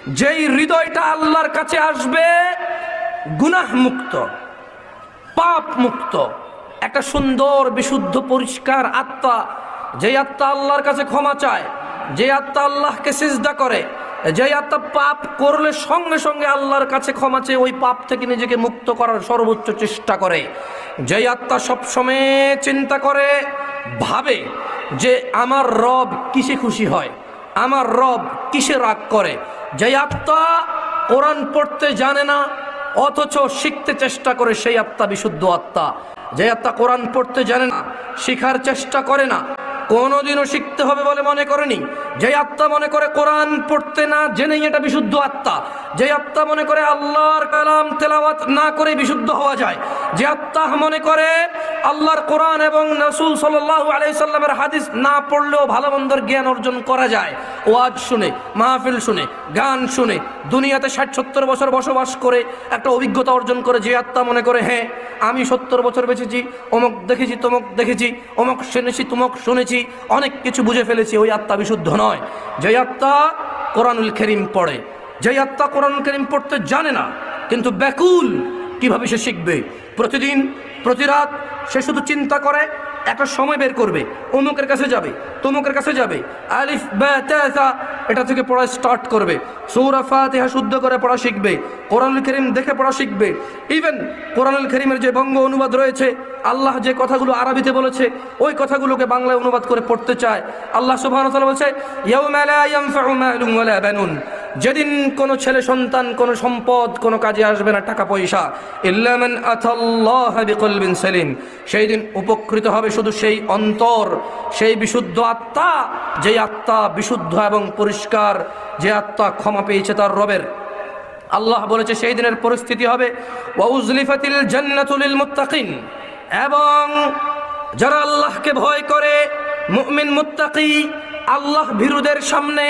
যেই হৃদয়টা আল্লাহর কাছে আসবে গুনাহ মুক্ত, পাপ মুক্ত, একটা সুন্দর বিশুদ্ধ পরিষ্কার আত্মা, যে আত্মা আল্লাহর কাছে ক্ষমা চায়, যে আত্মা আল্লাহকে সিজদা করে, যে আত্মা পাপ করলে সঙ্গে সঙ্গে আল্লাহর কাছে ক্ষমা চেয়ে ওই পাপ থেকে নিজেকে মুক্ত করার সর্বোচ্চ চেষ্টা করে, যে আত্মা সবসময় চিন্তা করে, ভাবে যে আমার রব কিসে খুশি হয়, আমার রব কিসে রাগ করে, যে আত্মা কোরআন পড়তে জানে না অথচ শিখতে চেষ্টা করে, সেই আত্মা বিশুদ্ধ আত্মা। যে আত্মা কোরআন পড়তে জানে না, শিখার চেষ্টা করে না, কোনোদিনও শিখতে হবে বলে মনে করেনি, যে আত্মা মনে করে কোরআন পড়তে না জেনেই এটা বিশুদ্ধ আত্মা, যে আত্মা মনে করে আল্লাহর কালাম তেলাওয়াত না করে বিশুদ্ধ হওয়া যায়, যে আত্মা মনে করে আল্লাহর কোরআন এবং রাসূল সাল্লাল্লাহু আলাইহি সাল্লামের হাদিস না পড়লেও ভালো মন্দের জ্ঞান অর্জন করা যায়, ওয়াজ শুনে, মাহফিল শুনে, গান শুনে, দুনিয়াতে 60-70 বছর বসবাস করে একটা অভিজ্ঞতা অর্জন করে, যে আত্মা মনে করে হ্যাঁ আমি 70 বছর বেঁচেছি, অমুক দেখেছি, তমুক দেখেছি, অমুক শুনেছি, তমুক শুনেছি, অনেক কিছু বুঝে ফেলেছি, ওই আত্মা বিশুদ্ধ নয়। যে আত্মা কোরআনুল কারীম পড়ে, যে আত্মা কোরআনুল কারীম পড়তে জানে না কিন্তু ব্যাকুল কিভাবে সে শিখবে, প্রতিদিন প্রতি রাত সে শুধু চিন্তা করে একটা সময় বের করবে, অমুকের কাছে যাবে, তমুকের কাছে যাবে, আলিফ বা তা সা এটা থেকে পড়া স্টার্ট করবে, সূরা ফাতিহা শুদ্ধ করে পড়া শিখবে, কোরআনুল কারীম দেখে পড়া শিখবে। ইভেন কোরআনুল কারীমের যে বঙ্গ অনুবাদ রয়েছে, আল্লাহ যে কথাগুলো আরবিতে বলেছে ওই কথাগুলোকে বাংলায় অনুবাদ করে পড়তে চায়। আল্লাহ সুবহানাহু ওয়া তাআলা বলেছে ইয়াউমা লা ইয়ানফাউ মালুন ওয়ালা বানুন, যেদিন কোনো ছেলে সন্তান, কোনো সম্পদ কোনো কাজে আসবে না, টাকা পয়সা, ইল্লা মান আতাল্লাহ বিকলবিন সালিম, সেই দিন উপকৃত হবে শুধু সেই অন্তর, সেই বিশুদ্ধ আত্মা, যে আত্মা বিশুদ্ধ এবং পরিষ্কার, যে আত্মা ক্ষমা পেয়েছে তার রবের। আল্লাহ বলেছে সেই দিনের পরিস্থিতি হবে ওয়া উজলিফাতিল জান্নাতু লিল মুত্তাকিন, এবং যারা আল্লাহকে ভয় করে, মুমিন মুত্তাকি, আল্লাহ ভীরুদের সামনে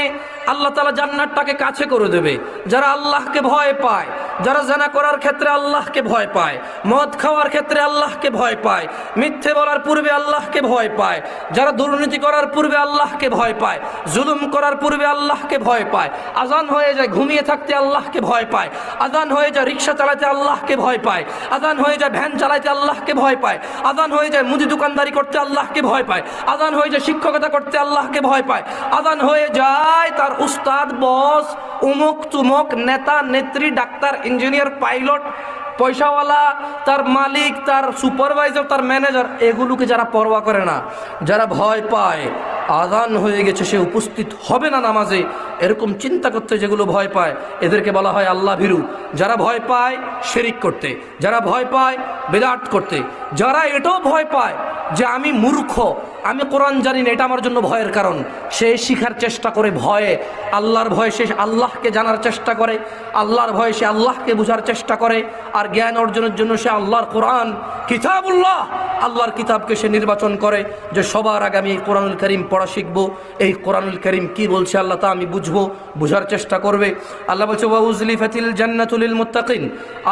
আল্লাহ তাআলা জান্নাতটাকে কাছে করে দেবে। যারা আল্লাহকে ভয় পায়, যারা জানা করার ক্ষেত্রে আল্লাহকে ভয় পায়, মদ খাওয়ার ক্ষেত্রে আল্লাহকে ভয় পায়, মিথ্যে বলার পূর্বে আল্লাহকে ভয় পায়, যারা দুর্নীতি করার পূর্বে আল্লাহকে ভয় পায়, জুলুম করার পূর্বে আল্লাহকে ভয় পায়, আজান হয়ে যায় ঘুমিয়ে থাকতে আল্লাহকে ভয় পায়, আজান হয়ে যায় রিক্সা চালাতে আল্লাহকে ভয় পায়, আজান হয়ে যায় ভ্যান চালাতে আল্লাহকে ভয় পায়, আজান হয়ে যায় মুদি দোকানদারি করতে আল্লাহকে ভয় পায়, আজান হয়ে যায় শিক্ষকতা করতে আল্লাহকে ভয় পায়, আজান হয়ে যায় তার উস্তাদ, বস, উমুক তুমুক, নেতা নেত্রী, ডাক্তার, ইঞ্জিনিয়ার, পাইলট, পয়সাওয়ালা, তার মালিক, তার সুপারভাইজার, তার ম্যানেজার, এগুলোকে যারা পরোয়া করে না, যারা ভয় পায় আজান হয়ে গেছে সে উপস্থিত হবে না নামাজে, এরকম চিন্তা করতে যেগুলো ভয় পায়, এদেরকে বলা হয় আল্লাহ ভীরু। যারা ভয় পায় শিরিক করতে, যারা ভয় পায় বিদআত করতে, যারা এটাও ভয় পায় যে আমি মূর্খ, আমি কোরআন জানি না, এটা আমার জন্য ভয়ের কারণ, সে শিখার চেষ্টা করে ভয়ে, আল্লাহর ভয়ে সে আল্লাহকে জানার চেষ্টা করে, আল্লাহর ভয়ে সে আল্লাহকে বোঝার চেষ্টা করে, আর জ্ঞান অর্জনের জন্য সে আল্লাহর কোরআন কিতাবুল্লাহ, আল্লাহর কিতাবকে সে নির্বাচন করে যে সবার আগে আমি এই কোরআনুল কারীম পড়া শিখবো, এই কোরআনুল কারীম কি বলছে আল্লাহ তা আমি বুঝবো, বোঝার চেষ্টা করবে। আল্লাহ বলছে ওয়া উজলিফাতিল জান্নাতু লিল মুত্তাকিন,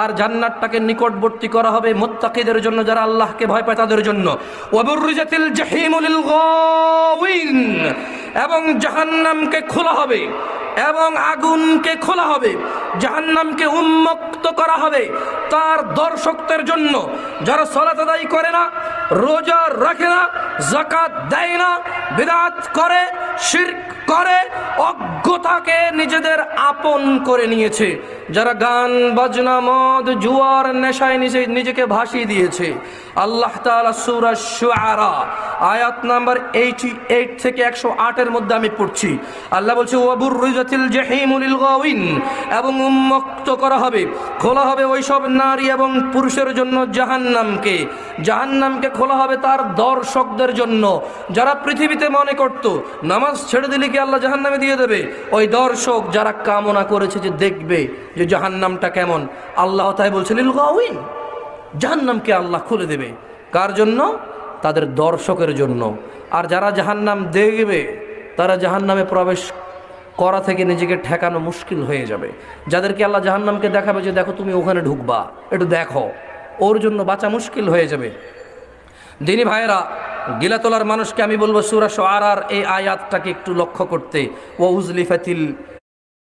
আর জান্নাতটাকে নিকটবর্তী করা হবে মুত্তাকিদের জন্য, যারা আল্লাহকে ভয় পায় তাদের জন্য। ওয়া বুররিজাতিল জাহিমু লিল গাওয়িন, এবং জাহান্নামকে খোলা হবে, এবং আগুনকে খোলা হবে, জাহান্নামকে উন্মুক্ত করা হবে তার দর্শকদের জন্য, যারা সালাত আদায় করে না, রোজা রাখে না, যাকাত দেয় না, বিদআত করে, শিরক করে, অজ্ঞতাকে নিজেদের আপন করে নিয়েছে, যারা গান বাজনা, মদ, জুয়ার নেশায় নিজেকে ভাসিয়ে দিয়েছে। আল্লাহ তাআলা সূরা শুআরা আয়াত নাম্বার 88 থেকে 108 মধ্যে আমি পড়ছি। আল্লাহ বলছে ওয়া বুররিজাতিল জাহিমু লিল গাওয়িন, এবং উন্মুক্ত করা হবে, খোলা হবে ওই সব নারী এবং পুরুষের জন্য জাহান্নামকে, জাহান্নামকে খোলা হবে তার দর্শকদের জন্য, যারা পৃথিবীতে মনে করত নামাজ ছেড়ে দিলে কি আল্লাহ জাহান্নামে দিয়ে দেবে, ওই দর্শক যারা কামনা করেছে যে দেখবে যে জাহান্নামটা কেমন, আল্লাহ তাই বলছে লিল গাওয়িন, জাহান্নামকে আল্লাহ খুলে দেবে, কার জন্য? তাদের দর্শকের জন্য। আর যারা জাহান্নাম দেখবে তারা জাহান্নামে প্রবেশ করা থেকে নিজেকে ঠেকানো মুশকিল হয়ে যাবে। যাদেরকে আল্লাহ জাহান্নামকে দেখাবে যে দেখো তুমি ওখানে ঢুকবা, একটু দেখো, ওর জন্য বাঁচা মুশকিল হয়ে যাবে। দিনী ভাইয়েরা, গিলাতলার মানুষকে আমি বলবো সূরা শুআরার এই আয়াতটাকে একটু লক্ষ্য করতে। ওয়া উজলিফাতিল